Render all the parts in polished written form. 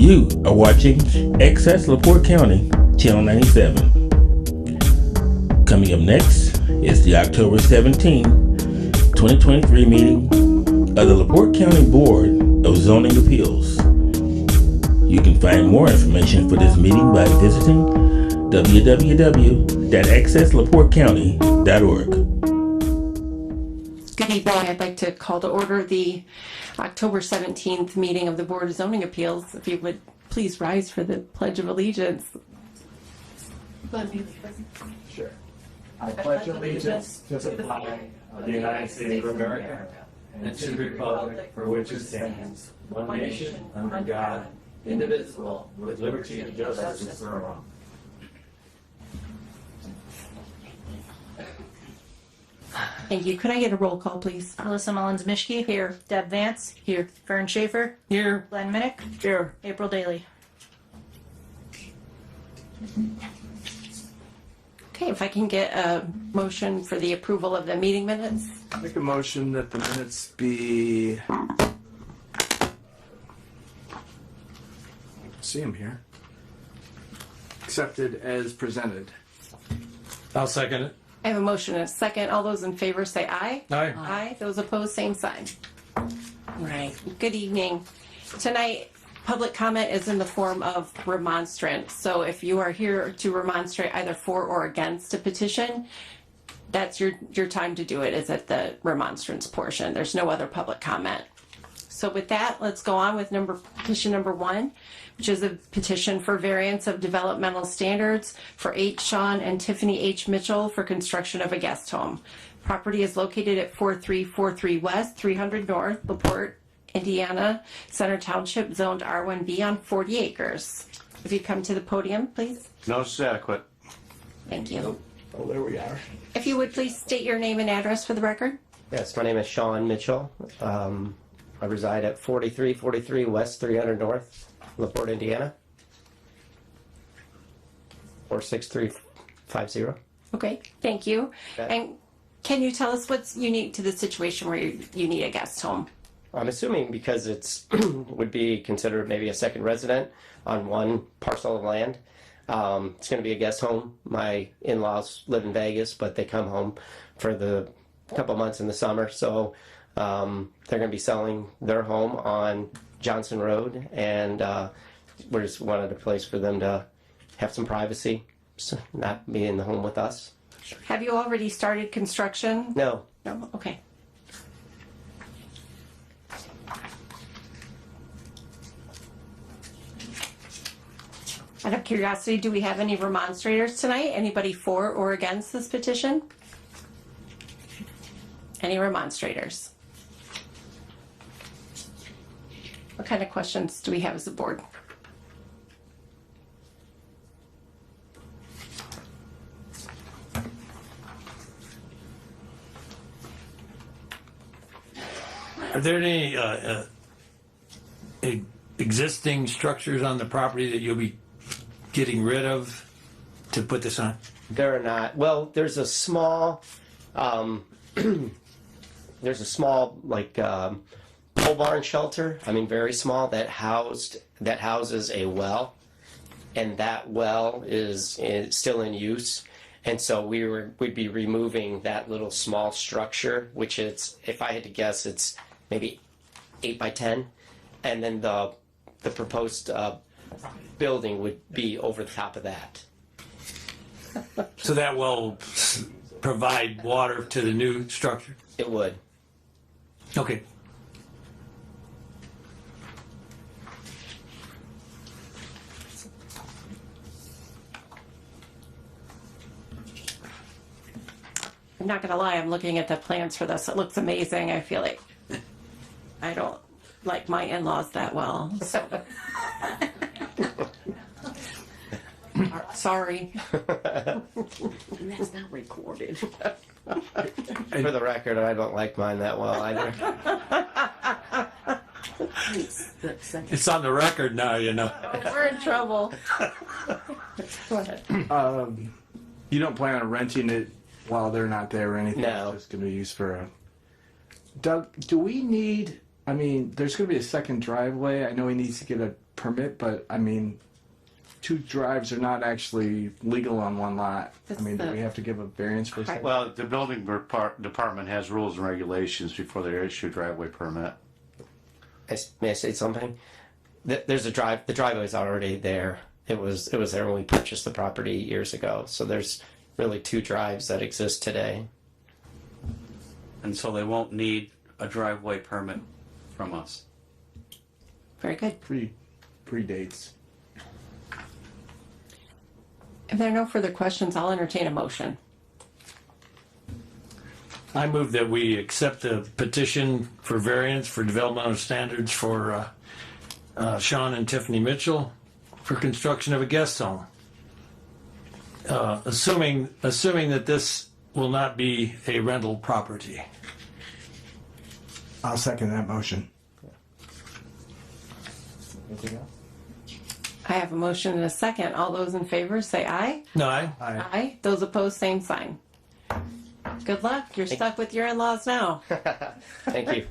You are watching Access LaPorte County, Channel 97. Coming up next is the October 17, 2023 meeting of the LaPorte County Board of Zoning Appeals. You can find more information for this meeting by visiting www.accesslaportecounty.org. Good evening. I'd like to call to order the October 17th meeting of the Board of Zoning Appeals. If you would please rise for the Pledge of Allegiance. Sure. I pledge allegiance to the flag of the United States of America and to the republic for which it stands, one nation, under God, indivisible, with liberty and justice for all. Thank you. Could I get a roll call, please? Alyssa Mullins-Mishke. Here. Deb Vance. Here. Vern Schaefer. Here. Glenn Minnick. Here. April Daly. Okay, if I can get a motion for the approval of the meeting minutes. Make a motion that the minutes be. See them here. Accepted as presented. I'll second it. I have a motion and a second. All those in favor say aye. Aye. Aye. Those opposed, same sign. All right. Good evening. Tonight, public comment is in the form of remonstrance. So if you are here to remonstrate either for or against a petition, that's your time to do it, is at the remonstrance portion. There's no other public comment. So with that, let's go on with petition number 1, which is a petition for variance of developmental standards for H. Sean and Tiffany H. Mitchell for construction of a guest home. Property is located at 4343 West, 300 North, LaPorte, Indiana, Center Township, zoned R1B on 40 acres. If you come to the podium, please. Notice is adequate. Thank you. Oh, there we are. If you would please state your name and address for the record. Yes, my name is Sean Mitchell. I reside at 4343 West 300 North, LaPorte, Indiana. 46350. Okay, thank you. Okay. And can you tell us what's unique to the situation where you need a guest home? I'm assuming because it's would be considered maybe a second resident on one parcel of land. It's going to be a guest home. My in-laws live in Vegas, but they come home for the couple months in the summer. So they're going to be selling their home on Johnson Road, and we just wanted a place for them to have some privacy, so not be in the home with us. Have you already started construction? No, No? Okay. Out of curiosity, do we have any remonstrators tonight? Anybody for or against this petition? Any remonstrators? What kind of questions do we have as a board? Are there any existing structures on the property that you'll be getting rid of to put this on? there are not. Well, there's a small, like pole barn shelter. I mean, very small that houses a well, and that well is still in use. And so we'd be removing that little small structure, which is, if I had to guess, it's maybe 8 by 10, and then the proposed building would be over the top of that. So that will provide water to the new structure? It would. Okay. I'm not gonna lie, I'm looking at the plans for this. It looks amazing. I feel like I don't like my in-laws that well, so. Sorry. And that's not recorded. For the record, I don't like mine that well either. It's on the record now, you know. We're in trouble. Go ahead. You don't plan on renting it while they're not there or anything? No. It's just going to be used for a. Doug, do we need I mean, there's going to be a second driveway. I know he needs to get a permit, but I mean, two drives are not actually legal on one lot. I mean, do we have to give a variance for a second? Well, the building department has rules and regulations before they issue a driveway permit. May I say something? There's a drive. The driveway's already there. It was there when we purchased the property years ago. So there's really two drives that exist today. And so they won't need a driveway permit from us. Very good. Predates. If there are no further questions, I'll entertain a motion. I move that we accept the petition for variance for developmental standards for Sean and Tiffany Mitchell for construction of a guest home. Assuming that this will not be a rental property. I'll second that motion. I have a motion and a second. All those in favor say aye. No, Aye. Those opposed, same sign. Good luck. You're stuck with your in-laws now. Thank you.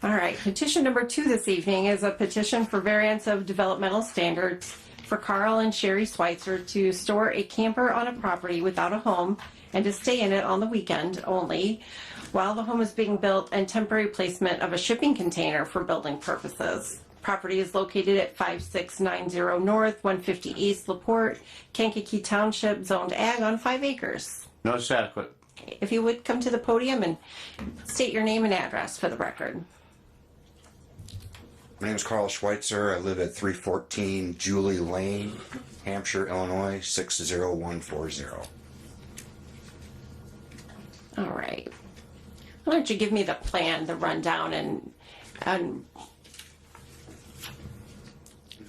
All right. Petition number 2 this evening is a petition for variance of developmental standards for Carl and Sherry Schweitzer to store a camper on a property without a home and to stay in it on the weekend only while the home is being built, and temporary placement of a shipping container for building purposes. Property is located at 5690 North, 150 East, LaPorte, Kankakee Township, zoned ag on 5 acres. Notice adequate. If you would come to the podium and state your name and address for the record. My name is Carl Schweitzer. I live at 314 Julie Lane, Hampshire, Illinois, 60140. All right. Why don't you give me the plan, the rundown, and These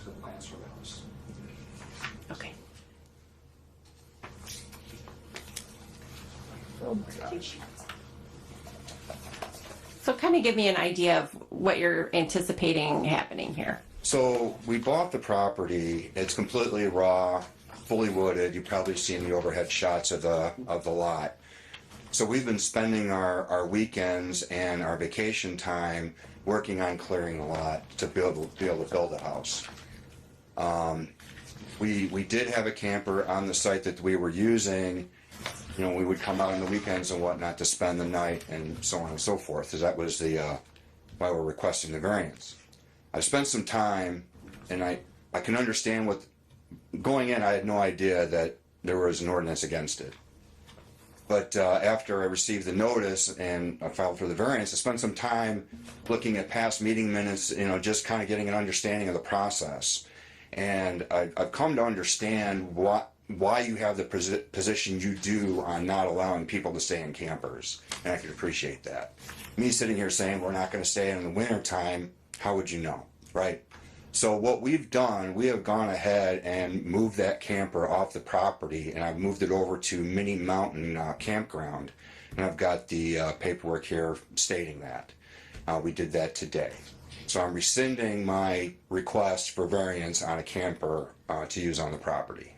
are the plans for the house. okay. Oh my gosh. So kind of give me an idea of what you're anticipating happening here. So we bought the property. It's completely raw, fully wooded. You've probably seen the overhead shots of the lot. So we've been spending our weekends and our vacation time working on clearing the lot to be able to build a house. We did have a camper on the site that we were using. You know, we would come out on the weekends and whatnot to spend the night and so on and so forth. Because that was the why we're requesting the variance. I spent some time, and I can understand what going in. I had no idea that there was an ordinance against it. But after I received the notice and I filed for the variance, I spent some time looking at past meeting minutes, you know, just kind of getting an understanding of the process. And I've come to understand why you have the position you do on not allowing people to stay in campers. And I can appreciate that. Me sitting here saying we're not going to stay in the wintertime, how would you know, right? So what we've done, we have gone ahead and moved that camper off the property, and I've moved it over to Mini Mountain Campground, and I've got the paperwork here stating that. We did that today. So I'm rescinding my request for variance on a camper to use on the property.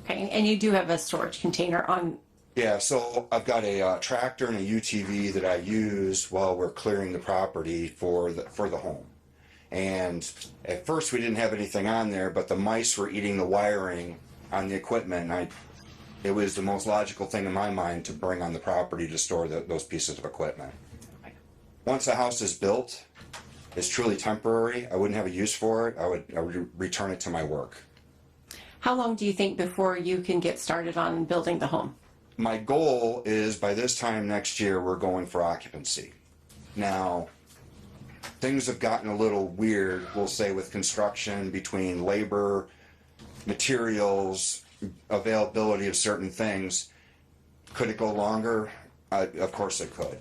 Okay, and you do have a storage container on. Yeah, so I've got a tractor and a UTV that I use while we're clearing the property for the home. And at first we didn't have anything on there, but the mice were eating the wiring on the equipment. And it was the most logical thing in my mind to bring on the property to store those pieces of equipment. Once the house is built, it's truly temporary. I wouldn't have a use for it. I would return it to my work. How long do you think before you can get started on building the home? My goal is by this time next year, we're going for occupancy. Now, things have gotten a little weird, we'll say, with construction between labor, materials, availability of certain things. Could it go longer? Of course it could.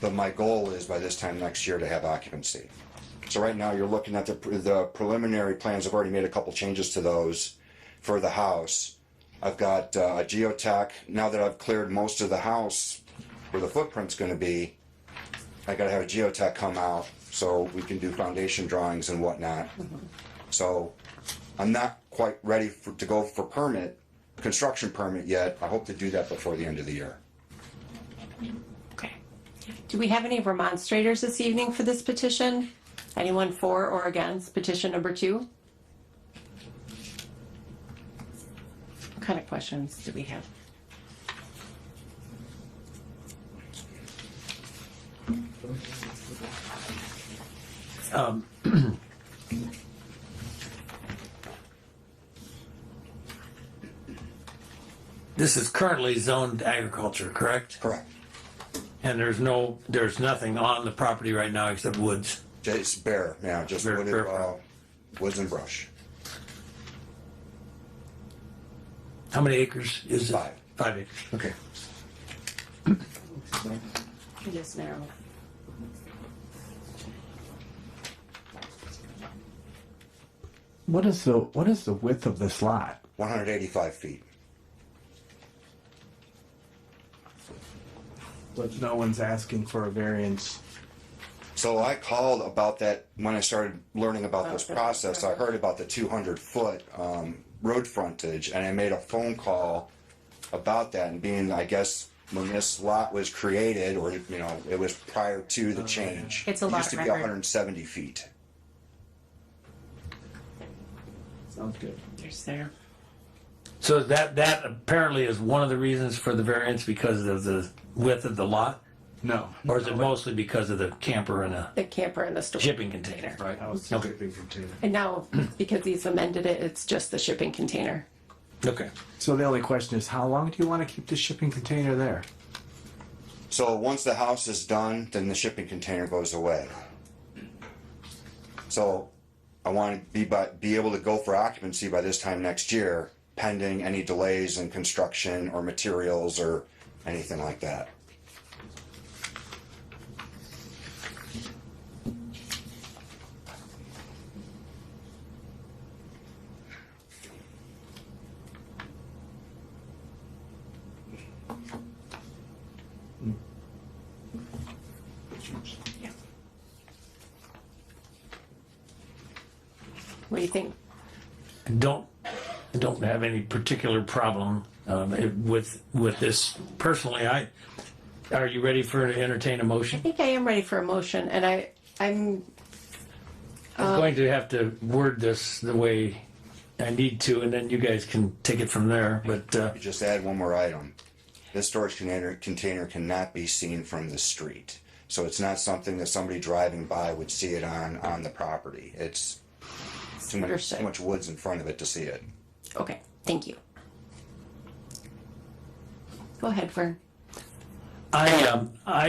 But my goal is by this time next year to have occupancy. So right now you're looking at the preliminary plans. I've already made a couple changes to those for the house. I've got a geotech. Now that I've cleared most of the house where the footprint's going to be, I got to have a geotech come out so we can do foundation drawings and whatnot. Mm-hmm. So I'm not quite ready to go for construction permit yet. I hope to do that before the end of the year. Okay. Do we have any remonstrators this evening for this petition? Anyone for or against petition number 2? What kind of questions do we have? This is currently zoned agriculture, correct? Correct. And there's nothing on the property right now except woods. It's bare, yeah, just Bare- wooded, bare. woods and brush. How many acres is it? 5. 5 acres, okay. It is narrow. What is the width of this lot? 185 feet. But no one's asking for a variance. So I called about that when I started learning about this process. I heard about the 200-foot road frontage, and I made a phone call about that. And being, I guess, when this lot was created, or it was prior to the change. It's a It lot used to be record. 170 feet. Sounds good. There's there. So that apparently is one of the reasons for the variance because of the width of the lot? No. Or is it mostly because of the camper and a The camper and the store. shipping container? Right. I was Okay. shipping container. And now, because he's amended it, it's just the shipping container. Okay. So the only question is, how long do you want to keep the shipping container there? So once the house is done, then the shipping container goes away. So I want to be able to go for occupancy by this time next year, pending any delays in construction or materials or anything like that. What do you think? I don't have any particular problem with this personally. Are you ready to entertain a I motion? think I am ready for a motion, and I'm I'm going to have to word this the way I need to, and then you guys can take it from there. But You just add one more item. This storage container cannot be seen from the street. So it's not something that somebody driving by would see it on the property. It's too Understood. much woods in front of it to see it. okay. Thank you. Go ahead, Vern. I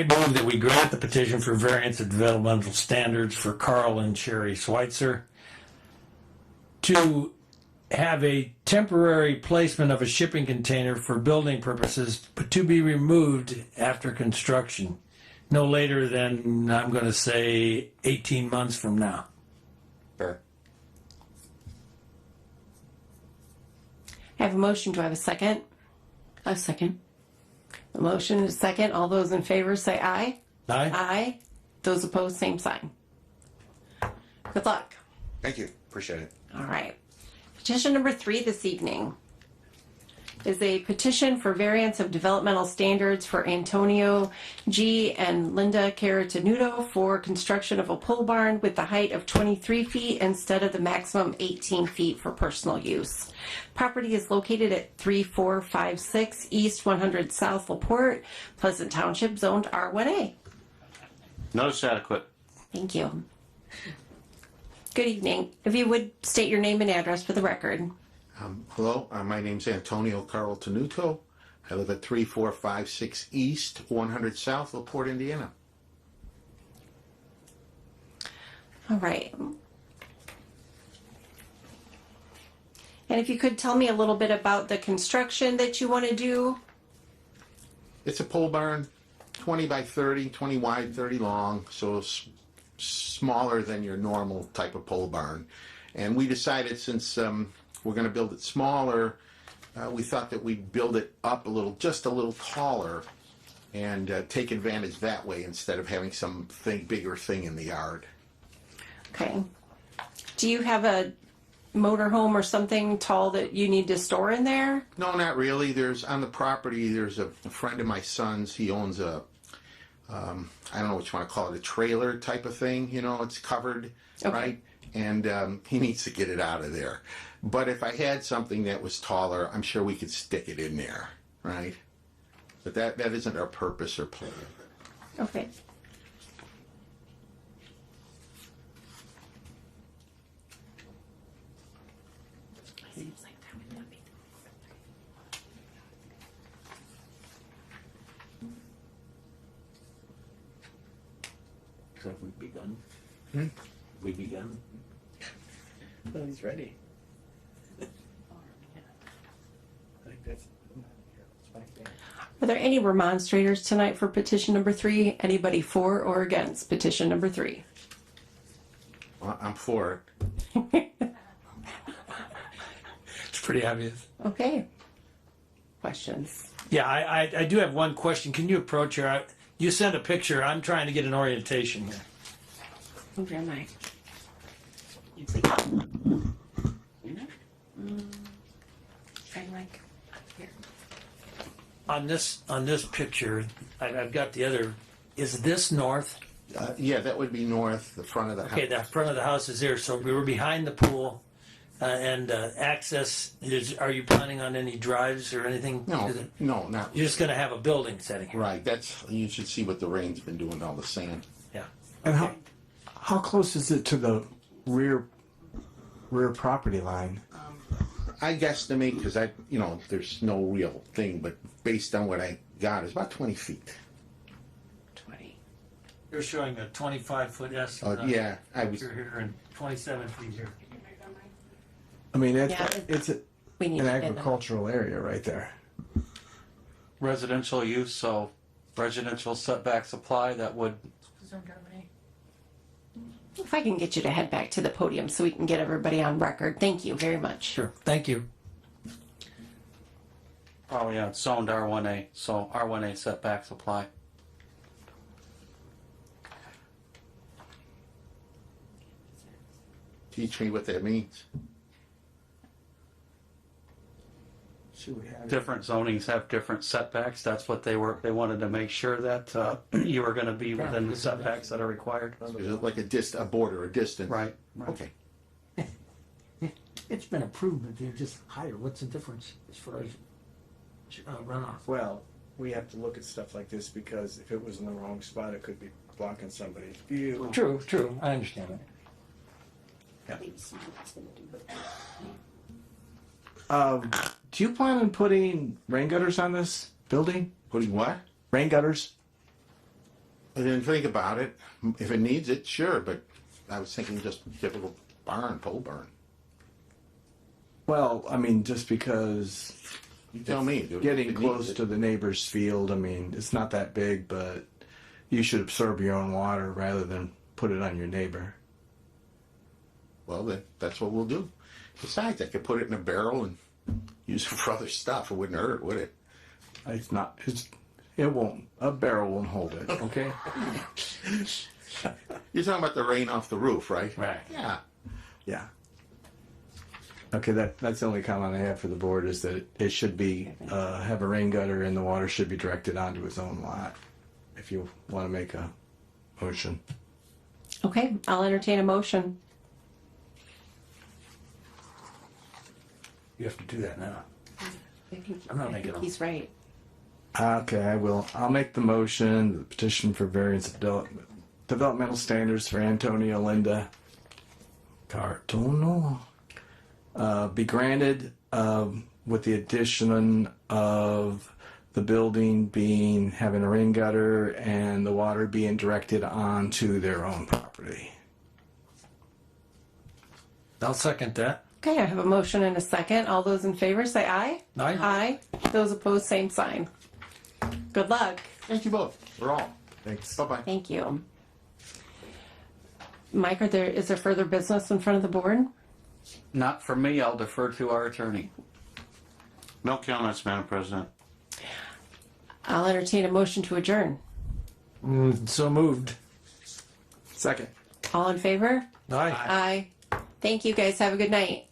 move that we grant the petition for variance of developmental standards for Carl and Sherry Schweitzer to have a temporary placement of a shipping container for building purposes, but to be removed after construction, no later than, I'm going to say, 18 months from now. Fair. I have a motion. Do I have a second? A second. A motion and a second. All those in favor say aye. Aye? Aye. Those opposed, same sign. Good luck. Thank you. Appreciate it. All right. Petition number 3 this evening is a petition for variance of developmental standards for Antonio G. and Linda Caratanudo for construction of a pole barn with the height of 23 feet instead of the maximum 18 feet for personal use. Property is located at 3456 East 100 South LaPorte, Pleasant Township, zoned R1A. Notice adequate. Thank you. Good evening. If you would state your name and address for the record. Hello, my name's Antonio Carl Tenuto. I live at 3456 East, 100 South, LaPorte, Indiana. All right. And if you could tell me a little bit about the construction that you want to do. It's a pole barn, 20 by 30, 20 wide, 30 long, so smaller than your normal type of pole barn. And we decided since we're going to build it smaller, we thought that we'd build it up just a little taller and take advantage that way instead of having some bigger thing in the yard. Okay. Do you have a motorhome or something tall that you need to store in there? No, not really. There's on the property. There's a friend of my son's. He owns a, I don't know what you want to call it, a trailer type of thing. You know, it's covered, Okay. right? And he needs to get it out of there. But if I had something that was taller, I'm sure we could stick it in there, right? But that isn't our purpose or plan. Okay. Seems like that would not be. So have we begun? We begun? Well, he's ready. I think that's. Are there any remonstrators tonight for petition number 3? Anybody for or against petition number 3? Well, I'm for it. It's pretty obvious. Okay. Questions? Yeah, I do have one question. Can you approach her? You sent a picture. I'm trying to get an orientation here. Move your mic. Try mic. Here. On this picture, I've got the other. Is this north? Yeah, that would be north, the front of the house. Okay, the front of the house is there. So we were behind the pool, and access is. Are you planning on any drives or anything? No, no, not You're just going to have a building setting here. right. That's you should see what the rain's been doing to all the sand. Yeah. And how close is it to the rear property line? I guesstimate because there's no real thing, but based on what I got, it's about 20 feet. 20. You're showing a 25-foot estimate. Yeah, I was. Here and 27 feet here. I mean, Yeah, it's We need an to get them. agricultural area right there. Residential use, so residential setbacks apply, that would, If I can get you to head back to the podium so we can get everybody on record. Thank you very much. Sure. Thank you. probably zoned R1A, so R1A setbacks apply. Teach me what that means. Should we have Different zonings have different setbacks, that's what they wanted to make sure that you were gonna be within the setbacks that are required. Is it like a border, a distance? Right. Okay. It's been approved, but they're just higher. What's the difference as far as runoff? Well, we have to look at stuff like this because if it was in the wrong spot, it could be blocking somebody's view. True. I understand that. Do you plan on putting rain gutters on this building? Putting what? Rain gutters? I didn't think about it. If it needs it, sure, but I was thinking just typical pole barn. Well, I mean, just because You tell me. If getting it close needs it. to the neighbor's field, I mean, it's not that big, but you should absorb your own water rather than put it on your neighbor. Well, then that's what we'll do. Besides, I could put it in a barrel and use it for other stuff. It wouldn't hurt, would it? It won't, a barrel won't hold it, okay? You're talking about the rain off the roof, right? Right. Yeah. Yeah. Okay, that's the only comment I have for the board is that it should be, have a rain gutter and the water should be directed onto its own lot, if you want to make a motion. Okay, I'll entertain a motion. You have to do that now. I'm not making a- He's right. Okay, I will. I'll make the motion, the petition for variance of developmental standards for Antonio Linda Cartono be granted with the addition of the building having a rain gutter and the water being directed onto their own property. I'll second that. Okay, I have a motion and a second. All those in favor say aye. Aye. Aye. Those opposed, same sign. Good luck. Thank you both. We're all. Thanks. Bye-bye. Thank you. Mike, is there further business in front of the board? Not for me, I'll defer to our attorney. No comments, Madam President. I'll entertain a motion to adjourn. So moved. Second. All in favor? Aye. Aye. Thank you guys. Have a good night.